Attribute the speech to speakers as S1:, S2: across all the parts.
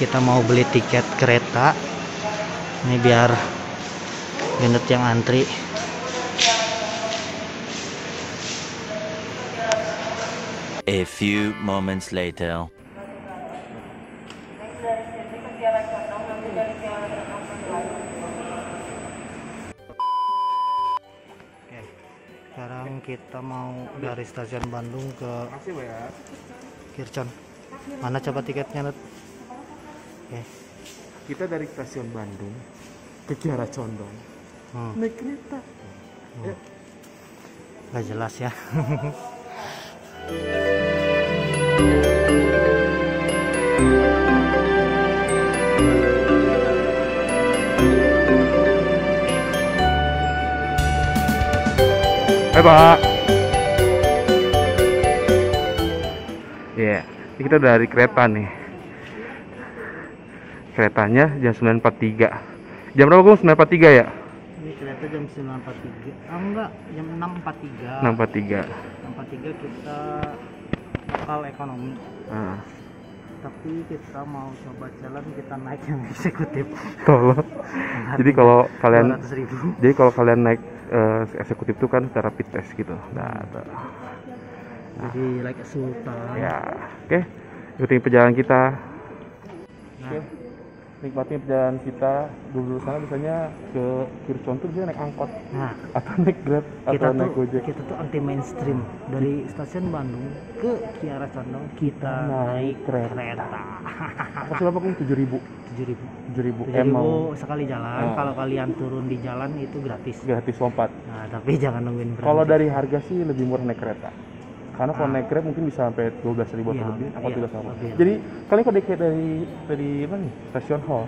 S1: kita mau beli tiket kereta. Ini biar gendut yang antri.
S2: A few moments later.
S1: Oke, sekarang kita mau dari stasiun Bandung ke Kircon. Mana coba tiketnya, Nut? Oke.
S3: Kita dari stasiun Bandung ke Kiara Condong naik kereta.
S1: Gak jelas ya.
S3: Hai Pak. Iya, ini kita dari kereta nih. Keretanya jam 9.43. Jam berapa Gung? 9.43 ya?
S1: Ini kereta jam 9.43. Ah enggak, jam 6.43.
S3: 6.43.
S1: 6.43 kita lokal ekonomi. Tapi kita mau coba jalan, kita naik yang eksekutif.
S3: Tolong. Jadi kalau kalian
S1: 200.000.
S3: Jadi kalau kalian naik eksekutif itu kan secara rapid test gitu.
S1: Jadi like sultan.
S3: Ya, oke. Ikutin perjalanan kita.
S1: Nah,
S3: Oke. Nikmatin perjalanan kita. Dulu sana biasanya ke Kircon tuh bisa naik angkot
S1: nah,
S3: atau naik Grab atau naik Gojek.
S1: kita tuh anti mainstream. Dari stasiun Bandung ke Kiara Condong kita naik kereta.
S3: Apa berapa Gung? 7.000.
S1: 7.000.
S3: 7.000 emang
S1: sekali jalan. Kalau kalian turun di jalan itu gratis.
S3: gratis lompat.
S1: Nah, tapi jangan nungguin berhenti.
S3: Kalau dari harga sih lebih murah naik kereta. Karena kalau naik Grab mungkin bisa sampai 12.000
S1: Iya,
S3: atau lebih, angkot
S1: iya,
S3: juga sama.
S1: lebih.
S3: Jadi kalian kalau dari apa nih? Stasiun Hall,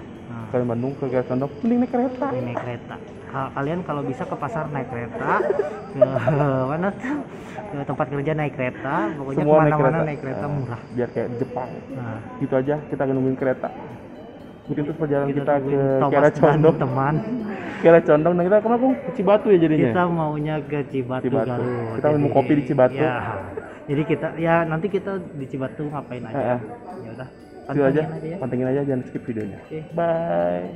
S3: kalian Bandung ke Kiara Condong, mending naik kereta.
S1: naik kereta. Kalian kalau bisa ke pasar naik kereta, ke mana tuh? Ke tempat kerja naik kereta, pokoknya
S3: Semua
S1: kemana-mana naik kereta
S3: Nah,
S1: murah.
S3: biar kayak Jepang.
S1: Nah,
S3: Gitu aja, kita akan nungguin kereta. Ikutin terus perjalanan kita ke
S1: tungguin Thomas
S3: Kiara
S1: dan
S3: Condong.
S1: teman.
S3: Kiara Condong, nah kita kemana Bung? Ke Cibatu ya jadinya.
S1: Kita maunya ke Cibatu,
S3: Cibatu.
S1: Garut.
S3: Kita minum kopi di Cibatu.
S1: Ya. Jadi kita ya nanti kita di Cibatu ngapain aja. Ya udah.
S3: Itu aja,
S1: ya.
S3: pantengin aja, jangan skip videonya.
S1: Oke.
S3: Bye.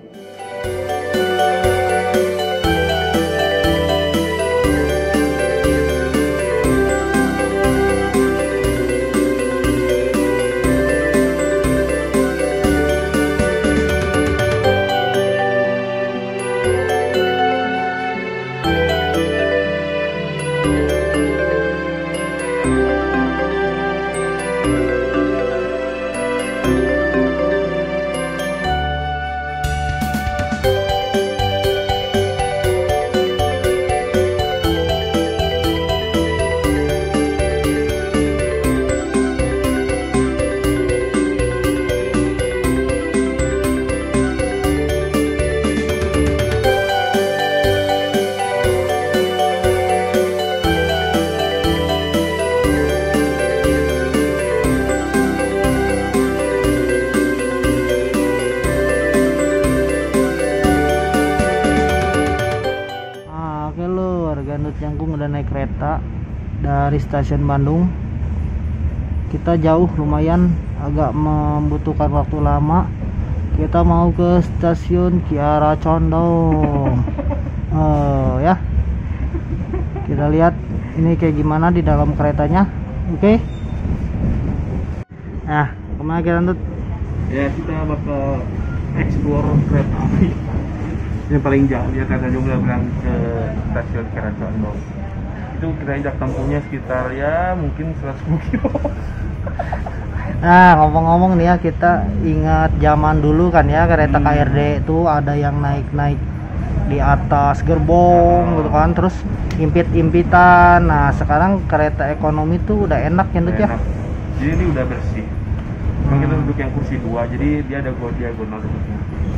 S1: Oke lo, warga Nut Jangkung udah naik kereta dari stasiun Bandung. Kita jauh, lumayan agak membutuhkan waktu lama. Kita mau ke stasiun Kiara Condong. Ya. Kita lihat ini kayak gimana di dalam keretanya. Oke. Nah, kemana kita Nut?
S3: Ya, kita bakal explore kereta api yang paling jauh ya, kata Jumlah bilang ke stasiun Kiara Condong. Itu kita jarak tempuhnya sekitar ya mungkin 110 kilo.
S1: Nah, ngomong-ngomong nih ya, kita ingat zaman dulu kan ya, kereta KRD itu ada yang naik-naik di atas gerbong gitu kan, terus impit-impitan. Nah, sekarang kereta ekonomi tuh udah enak ya Nut ya.
S3: Enak. Jadi ini udah bersih. Cuma kita duduk yang kursi 2, jadi dia ada diagonal duduknya.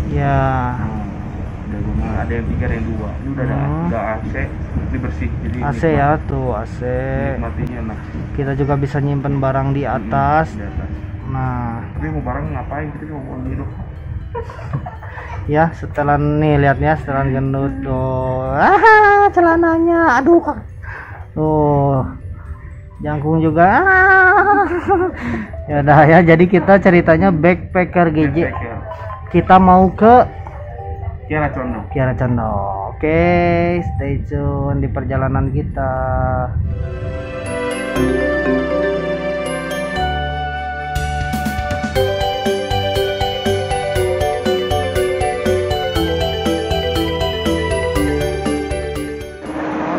S1: Ya.
S3: Diagonal, ada yang 3, ada yang 2. Ini udah AC, ini bersih. Jadi
S1: AC
S3: nikmat.
S1: ya tuh, AC.
S3: Nikmatinya enak.
S1: Kita juga bisa nyimpen barang di atas.
S3: Di atas.
S1: Nah,
S3: Tapi mau barang ngapain? Kita mau minum.
S1: ya setelan nih lihatnya, setelan gendut tuh. Celananya, aduh kak. Tuh. Jangkung juga. Ya udah ya, jadi kita ceritanya backpacker GJ.
S3: Backpacker.
S1: kita mau ke
S3: Kiara Condong.
S1: Kiara Condong. Oke, stay tune di perjalanan kita.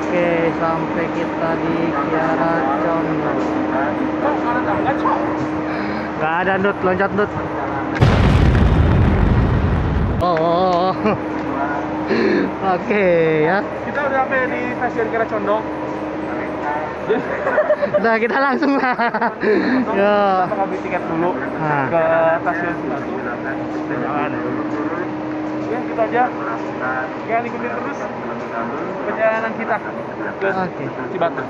S1: Oke, sampai kita di Kiara Condong. Gak ada Dut, loncat Dut. Oh. Oke ya.
S3: Kita udah sampai di stasiun Kiara Condong.
S1: Nah, kita langsung lah. Yo.
S3: Kita ngambil tiket dulu ke stasiun Cibatu. Dan jalan. Ya, gitu aja. Jangan ikutin terus perjalanan kita ke Cibatu.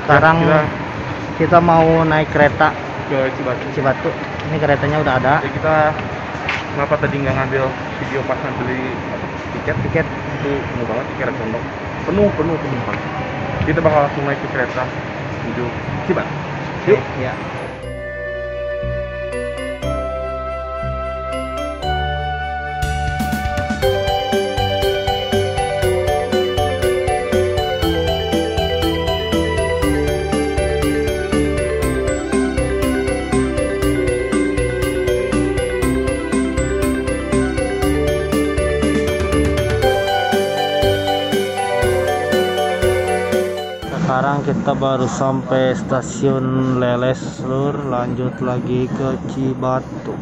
S1: Sekarang kita mau naik kereta
S3: ke
S1: Cibatu. Ini keretanya udah ada.
S3: Jadi kita kenapa tadi nggak ngambil video pas beli tiket itu penuh banget di Kiara Condong, penuh penumpang. Kita bakal langsung naik ke kereta menuju Cibatu. Yuk.
S1: Ya. Sekarang kita baru sampai stasiun Leles Lur, lanjut lagi ke Cibatu.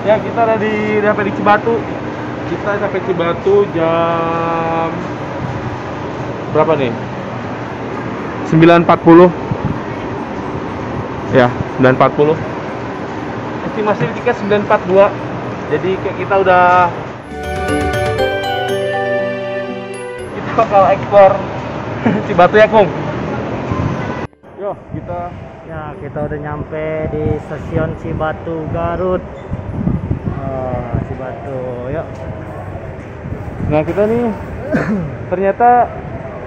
S3: Ya, kita udah sampai di Cibatu. Kita sampai Cibatu jam berapa nih? 9.40. Ya, 9.40. Estimasi tiket 9.42. Jadi kayak kita udah bakal eksplor Cibatu ya, Kung. Yo,
S1: kita udah nyampe di stasiun Cibatu Garut. Cibatu, yuk.
S3: Nah, kita nih ternyata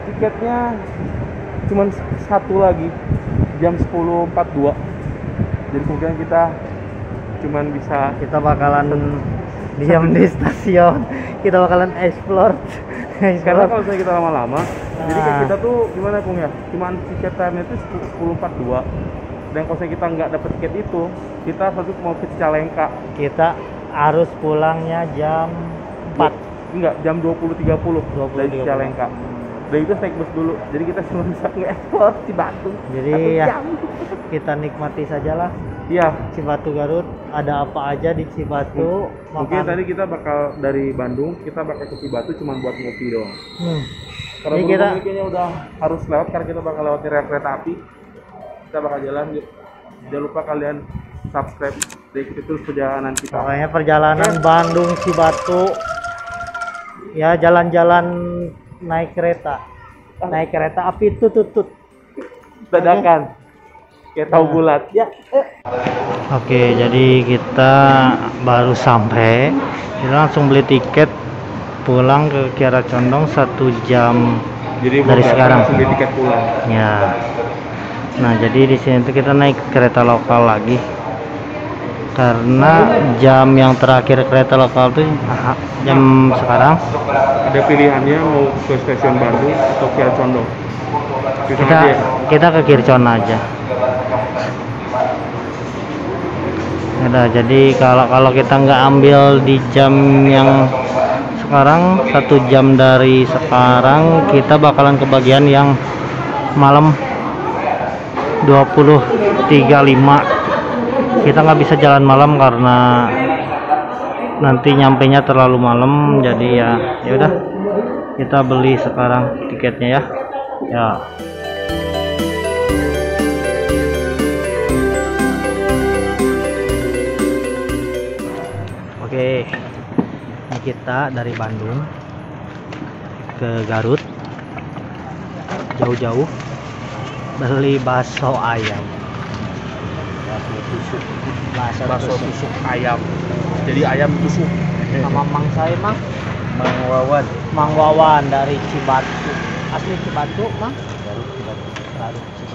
S3: tiketnya cuma satu lagi jam 10.42. Jadi kemudian kita cuman bisa,
S1: Kita bakalan diam di stasiun. Kita bakalan explore.
S3: karena kalau misalnya kita lama-lama, jadi kayak kita tuh gimana, Kung ya? Cuman tiket time-nya itu 10.42. Dan kalau misalnya kita nggak dapet tiket itu, kita satu mau ke Cicalengka.
S1: Kita harus pulangnya jam 4.
S3: Enggak, jam 20.30 dari
S1: 20.30.
S3: Cicalengka. Dan itu naik bus dulu. Jadi kita cuma bisa nge-explore Cibatu.
S1: Jadi
S3: Satu
S1: ya,
S3: jam.
S1: kita nikmati sajalah
S3: Iya.
S1: Cibatu Garut. Ada apa aja di Cibatu?
S3: Mungkin tadi kita bakal dari Bandung, kita bakal ke Cibatu cuma buat ngopi doang. Karena
S1: Ini
S3: berhubung ini kayaknya udah harus lewat, karena kita bakal lewat rel kereta api. Kita bakal jalan. Yuk. Jangan lupa kalian subscribe dan ikuti terus perjalanan kita.
S1: Pokoknya perjalanan Bandung Cibatu. Ya, jalan-jalan naik kereta. Naik kereta api tutut.
S3: Dadakan. Kayak tahu bulat. Ya.
S1: Oke, jadi kita baru sampai. Kita langsung beli tiket pulang ke Kiara Condong 1 jam
S3: Jadi
S1: dari sekarang.
S3: langsung beli tiket pulang.
S1: Ya. Nah, jadi di sini tuh kita naik kereta lokal lagi. Karena jam yang terakhir kereta lokal tuh jam sekarang.
S3: Ada pilihannya mau ke stasiun Bandung atau Kiara Condong.
S1: Kita ke Kircon aja. Udah, jadi kalau kita nggak ambil di jam yang sekarang, 1 jam dari sekarang kita bakalan kebagian yang malam 20.35. Kita nggak bisa jalan malam karena nanti nyampainya terlalu malam, jadi ya udah kita beli sekarang tiketnya ya. Oke, ini kita dari Bandung ke Garut, jauh-jauh beli bakso ayam.
S3: Bakso tusuk ayam. Jadi ayam tusuk.
S1: Sama Mang saya Mang
S3: Mang
S1: Wawan dari Cibatu. Asli Cibatu Mang. Garut Cibatu.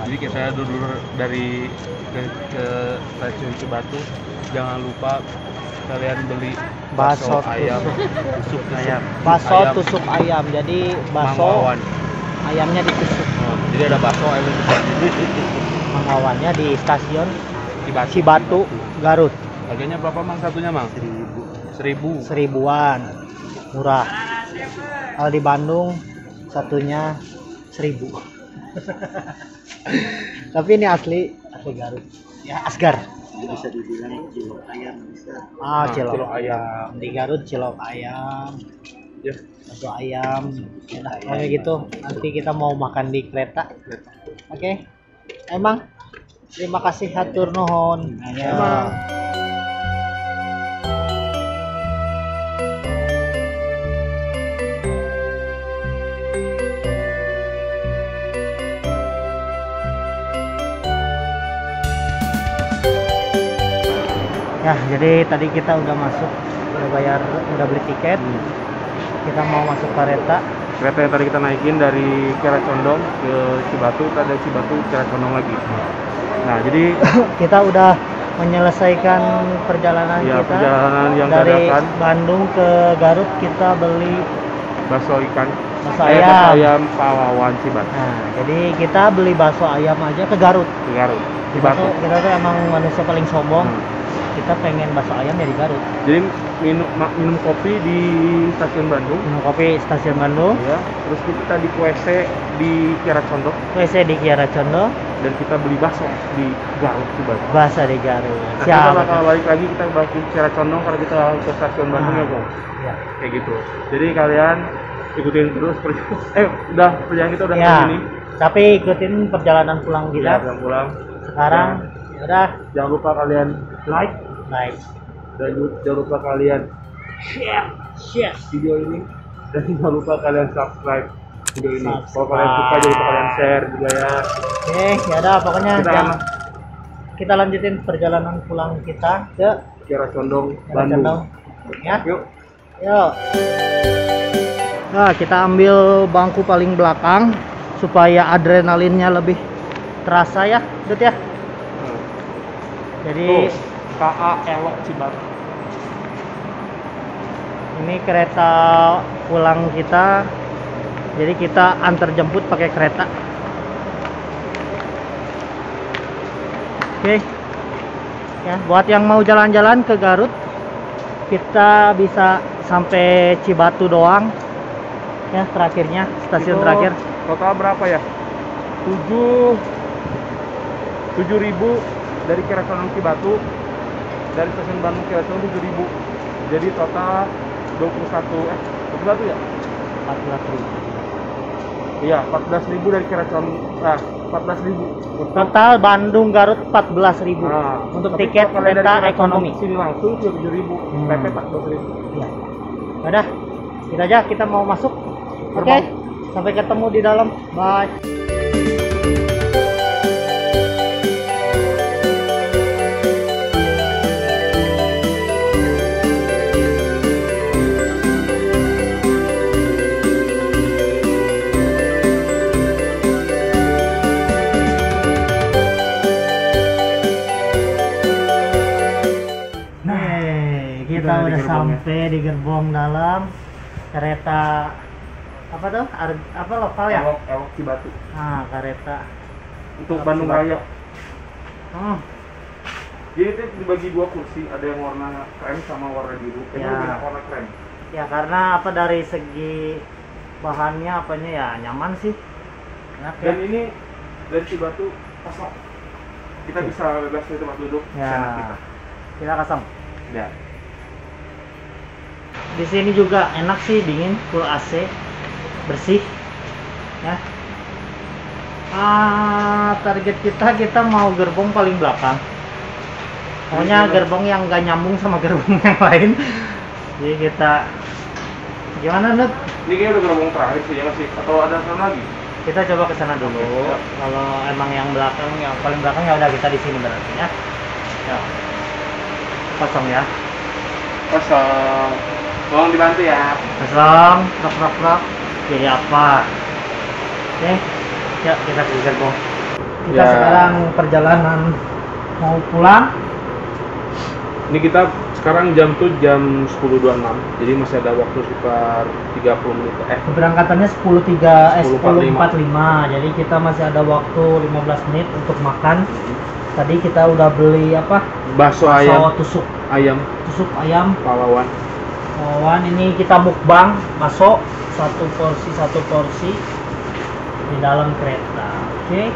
S3: Jadi saya dulu dari ke stasiun Cibatu, jangan lupa kalian beli
S1: Bakso
S3: ayam tusuk ayam.
S1: Bakso tusuk ayam. Jadi
S3: Mang
S1: bakso
S3: Wawan.
S1: ayamnya ditusuk.
S3: Jadi ada bakso ayam tusuk.
S1: Mang Wawannya di stasiun Cibatu, Garut.
S3: Harganya berapa Mang satunya Mang? 1.000.
S1: 1000-an. Murah. Kalau di Bandung satunya 1000. Tapi ini asli Garut. Ya, Asgar.
S4: Bisa dibilang cilok ayam bisa.
S1: Cilok
S3: ayam.
S1: Di Garut cilok ayam.
S3: Ya.
S1: Bakso ayam. Nah, kayak gitu. Nanti kita mau makan di kereta. Oke. Emang terima kasih hatur nuhun.
S3: Emang.
S1: Ya, jadi tadi kita udah masuk, udah bayar, udah beli tiket. Kita mau masuk kereta.
S3: Kereta yang tadi kita naikin dari Kiara Condong ke Cibatu, dari Cibatu ke Kiara Condong lagi. Nah, jadi
S1: Kita udah menyelesaikan perjalanan
S3: ya,
S1: kita
S3: perjalanan yang
S1: dari
S3: dadakan.
S1: Bandung ke Garut. Kita beli
S3: Bakso ikan,
S1: bakso
S3: bakso
S1: ayam.
S3: ayam Pawawan Cibatu.
S1: Nah, jadi kita beli bakso ayam aja ke Garut.
S3: Ke Garut,
S1: Kita
S3: Cibatu.
S1: tuh emang manusia paling sombong.
S3: Hmm.
S1: Kita pengen bakso ayam ya di Garut.
S3: Jadi minum kopi di stasiun Bandung.
S1: Minum kopi stasiun Bandung.
S3: Ya, terus kita di WC di Kiara Condong
S1: WC di Kiara Condong.
S3: dan kita beli bakso di Garut Cibatu.
S1: Bakso di Garut.
S3: Nah, kita
S1: Siap.
S3: bakal balik lagi, kita balik ke Kiara Condong karena kita ke stasiun Bandung ya, Bang.
S1: Ya.
S3: Kayak gitu. Jadi kalian ikutin terus udah perjalanan kita udah
S1: Ya.
S3: kayak gini.
S1: Tapi ikutin perjalanan pulang
S3: Ya,
S1: kita.
S3: pulang.
S1: Sekarang ya udah
S3: Jangan lupa kalian like
S1: baik.
S3: dan jangan lupa kalian
S1: Share.
S3: video ini dan jangan lupa kalian subscribe video ini. Kalau
S1: Subscribe.
S3: kalian suka jangan lupa kalian share juga ya.
S1: Oke, ya udah pokoknya
S3: Kita-
S1: kita lanjutin perjalanan pulang kita ke
S3: Kiara Condong,
S1: Kiara
S3: Bandung.
S1: Condong. Ya.
S3: Yuk.
S1: Yuk. Nah, kita ambil bangku paling belakang supaya adrenalinnya lebih terasa ya, Dut ya. Jadi
S3: Tuh, KA Elok Cibatu.
S1: ini kereta pulang kita. Jadi kita antar jemput pakai kereta. Oke. Ya, buat yang mau jalan-jalan ke Garut, kita bisa sampai Cibatu doang. Ya, terakhirnya stasiun
S3: Itu
S1: terakhir.
S3: Total berapa ya? 7.000 dari Kiara Condong Cibatu, dari stasiun Bandung Kiara Condong 7.000. Jadi total 21 ya?
S1: 14.000.
S3: Iya, 14.000 dari Kiara Condong. 14.000.
S1: Total Bandung Garut 14.000
S3: Nah,
S1: untuk
S3: tapi
S1: tiket
S3: kalau kalian dari
S1: kereta
S3: Kiara Condong
S1: ekonomi.
S3: sini langsung 7.000,
S1: Hmm.
S3: PP 14.000.
S1: Ya. Udah, kita aja kita mau masuk. Oke.
S3: Gerbang.
S1: Sampai ketemu di dalam. Bye. Kita
S3: Udah di
S1: udah
S3: gerbongnya.
S1: sampai di gerbong dalam kereta apa tuh? Apa lokal ya?
S3: Elok Cibatu.
S1: Ah, kereta.
S3: Untuk Bandung Raya.
S1: Hmm.
S3: Jadi itu dibagi dua kursi, ada yang warna krem sama warna biru. Itu
S1: Ya.
S3: lebih enak warna krem.
S1: Ya karena apa dari segi bahannya apanya ya nyaman sih. Enak ya.
S3: Dan ini dari Cibatu kosong. Kita bisa bebas dari tempat duduk.
S1: Ya. Kita kosong.
S3: Ya.
S1: Di sini juga enak sih, dingin, full AC, bersih. Ya. Target kita mau gerbong paling belakang. Pokoknya gerbong yang nggak nyambung sama gerbong yang lain. Jadi kita gimana, Nut?
S3: Ini kayaknya udah gerbong terakhir sih ya nggak sih? Atau ada satu lagi?
S1: Kita coba ke sana dulu. Kalau emang yang belakang, yang paling belakang ya udah kita di sini berarti ya. Ya. Kosong ya.
S3: Kosong. Tolong dibantu ya.
S1: Kosong. Prok. Jadi apa? Oke. Ya kita ke gerbong. Kita
S3: Ya.
S1: sekarang perjalanan mau pulang.
S3: Ini kita sekarang jam 10.26, jadi masih ada waktu sekitar 30 menit.
S1: Keberangkatannya 10.45.
S3: 10.45.
S1: Jadi kita masih ada waktu 15 menit untuk makan. Tadi kita udah beli apa?
S3: Bakso ayam,
S1: Tusuk ayam.
S3: pahlawan.
S1: Ini kita mukbang bakso satu porsi di dalam kereta. Oke.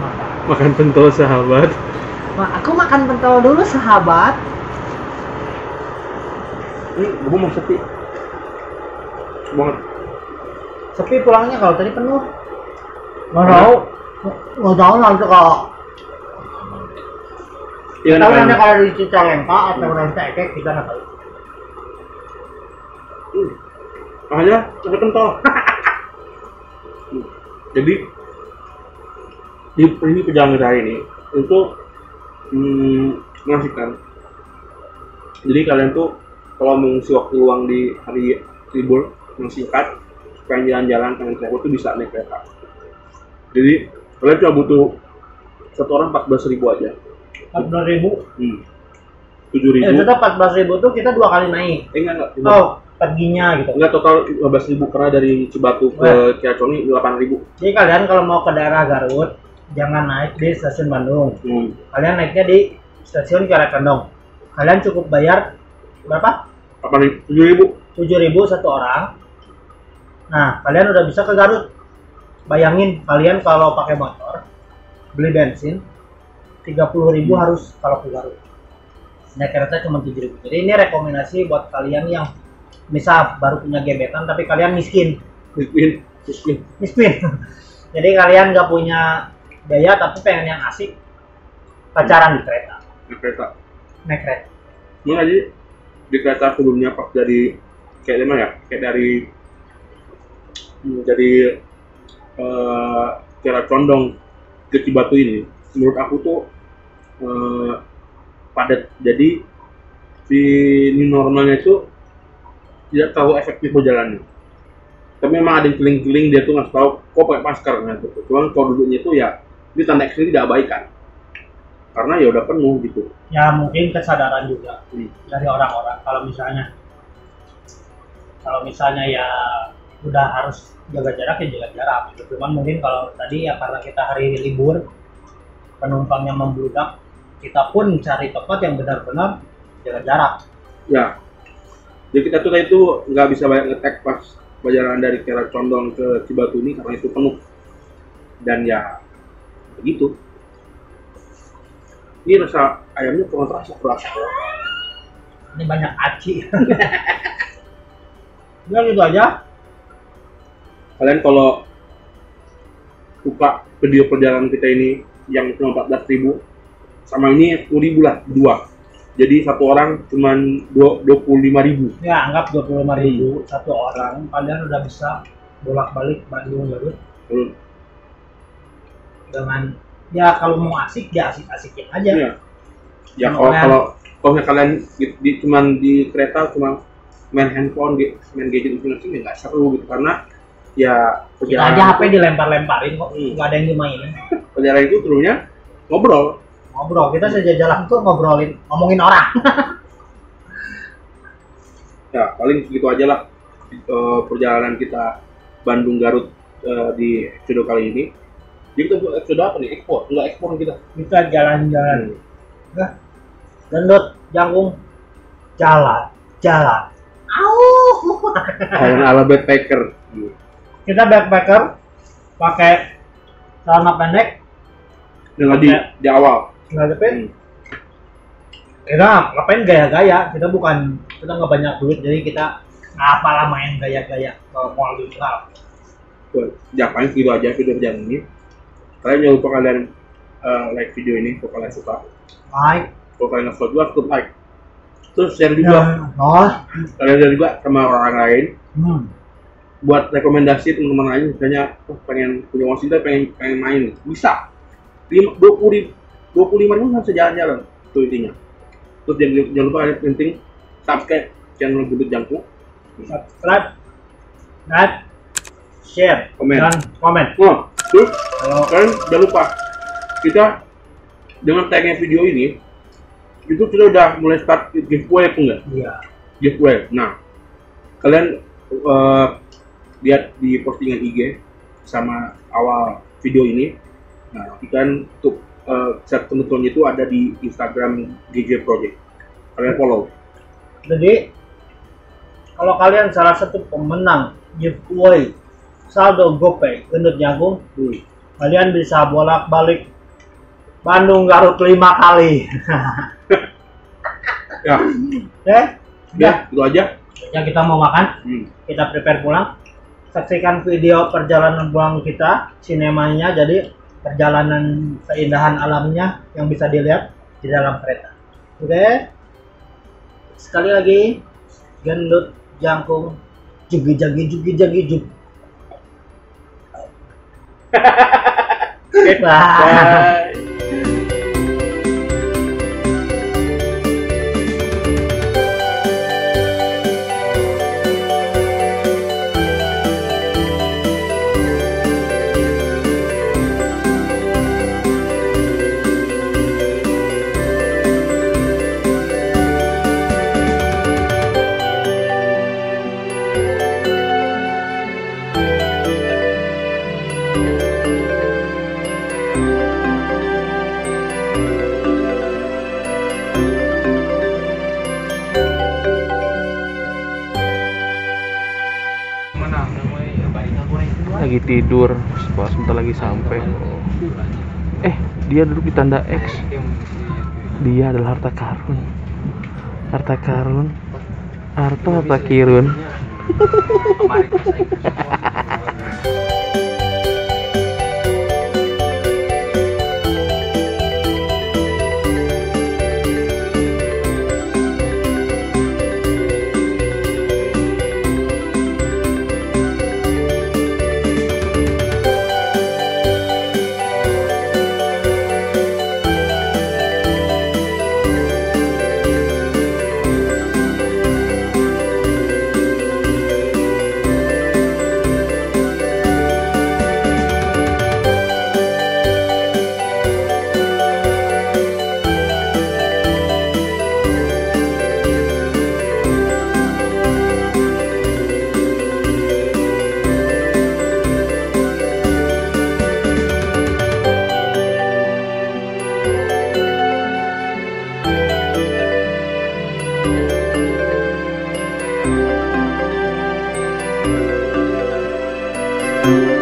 S1: Makan.
S3: Makan pentol sahabat.
S1: Aku makan pentol dulu sahabat.
S3: Ini gue mau sepi banget.
S1: Sepi pulangnya, kalau tadi penuh. Nggak tahu nanti kalau
S3: Iya
S1: tahu
S3: kan?
S1: nanti kalau di Cicalengka atau nanti Ekek kita nggak tahu.
S3: Makanya ada pentol. Jadi di ini perjalanan hari ini itu mengasihkan. Jadi kalian tuh kalau mengisi waktu luang di hari libur yang singkat, supaya jalan-jalan pengen travel tuh bisa naik kereta. Jadi kalian cuma butuh satu orang 14.000 aja.
S1: 14.000.
S3: 7.000.
S1: Tetap 14.000 tuh kita 2 kali naik.
S3: Enggak.
S1: Oh, perginya gitu.
S3: Enggak, total 15.000 karena dari Cibatu ke Ciaconi 8.000.
S1: Jadi kalian kalau mau ke daerah Garut, jangan naik di stasiun Bandung. Kalian naiknya di stasiun Kiara Condong. Kalian cukup bayar berapa?
S3: 7.000.
S1: 7.000 satu orang. Nah, kalian udah bisa ke Garut. Bayangin kalian kalau pakai motor, beli bensin 30.000 harus kalau ke Garut. Naik kereta cuma 7.000. Jadi ini rekomendasi buat kalian yang misal baru punya gebetan tapi kalian miskin. Jadi kalian nggak punya biaya tapi pengen yang asik, pacaran di kereta. Naik kereta.
S3: Emang aja di kereta sebelumnya pas dari kayak mana ya? Kayak dari Kiara Condong ke Cibatu ini, menurut aku tuh padat. Jadi si new normalnya itu tidak terlalu efektif berjalannya. Tapi memang ada yang keliling-keliling dia tuh ngasih tahu kok pakai masker gitu. Cuman kalau duduknya itu ya ini tanda X tidak abaikan. Karena ya udah penuh gitu.
S1: Ya mungkin kesadaran juga dari orang-orang kalau misalnya ya udah harus jaga jarak ya jaga jarak gitu. Cuman mungkin kalau tadi ya karena kita hari libur penumpangnya membludak, kita pun cari tempat yang benar-benar jaga jarak.
S3: Ya, jadi kita tuh tadi tuh nggak bisa banyak ngetek pas perjalanan dari Kiara Condong ke Cibatu ini karena itu penuh. Dan ya begitu. Ini rasa ayamnya kurang terasa.
S1: Ini banyak aci. Ya gitu aja.
S3: Kalian kalau suka video perjalanan kita ini yang cuma 14.000 sama ini 10.000 lah, 2. Jadi satu orang cuma 25.000.
S1: Ya anggap 25.000 satu orang, kalian udah bisa bolak-balik Bandung Garut. Dengan ya kalau mau asik ya asik-asikin aja.
S3: Ya, ya kalau kalian cuman di kereta cuma main handphone, main gadget masing-masing ya nggak seru gitu karena ya
S1: Kita aja HP dilempar-lemparin kok, nggak ada yang dimainin.
S3: perjalanan itu serunya ngobrol.
S1: Kita sejalan tuh ngomongin orang.
S3: Ya paling segitu aja lah perjalanan kita Bandung Garut di episode kali ini. Jadi kita buat episode apa nih? Ekspor kita.
S1: Kita jalan-jalan. Nah, gendut, jangkung, jalan. Au.
S3: Ala backpacker.
S1: Kita backpacker pakai celana pendek
S3: Yang di awal.
S1: nggak jepit. Kita ngapain gaya-gaya? Kita nggak banyak duit, jadi kita apalah main gaya-gaya kalau gitu.
S3: Tuh, jangan video aja video jam ini. Kalian jangan lupa kalian like video ini kalau kalian suka.
S1: Baik.
S3: Kalau kalian suka juga, cukup like. Terus share juga.
S1: Oh.
S3: Kalian share juga sama orang lain. Buat rekomendasi teman-teman lain, misalnya pengen punya wasita, pengen main, bisa. 25 menit bisa jalan-jalan. Itu intinya. Terus jangan lupa kalian penting subscribe channel Gendut Jangkung.
S1: Subscribe, like, share,
S3: Komen.
S1: dan komen.
S3: Oh, terus kalian jangan lupa kita dengan tagnya video ini itu kita udah mulai start giveaway apa enggak?
S1: Iya.
S3: Giveaway. Nah, kalian lihat di postingan IG sama awal video ini. Nah, kan untuk set penentuannya itu ada di Instagram GJ Project. Kalian follow.
S1: Jadi kalau kalian salah satu pemenang giveaway saldo GoPay Gendut Jangkung, kalian bisa bolak-balik Bandung Garut 5 kali.
S3: Ya,
S1: Oke?
S3: ya, itu aja.
S1: Yang kita mau makan, kita prepare pulang. Saksikan video perjalanan pulang kita, sinemanya, jadi perjalanan keindahan alamnya yang bisa dilihat di dalam kereta. Oke? Sekali lagi, Gendut Jangkung, jugi-jagi jug.
S3: Bye. Lagi tidur, sebentar lagi sampai. Dia duduk di tanda X. Dia adalah harta karun. Harta karun. Harta kirun.
S2: Thank you.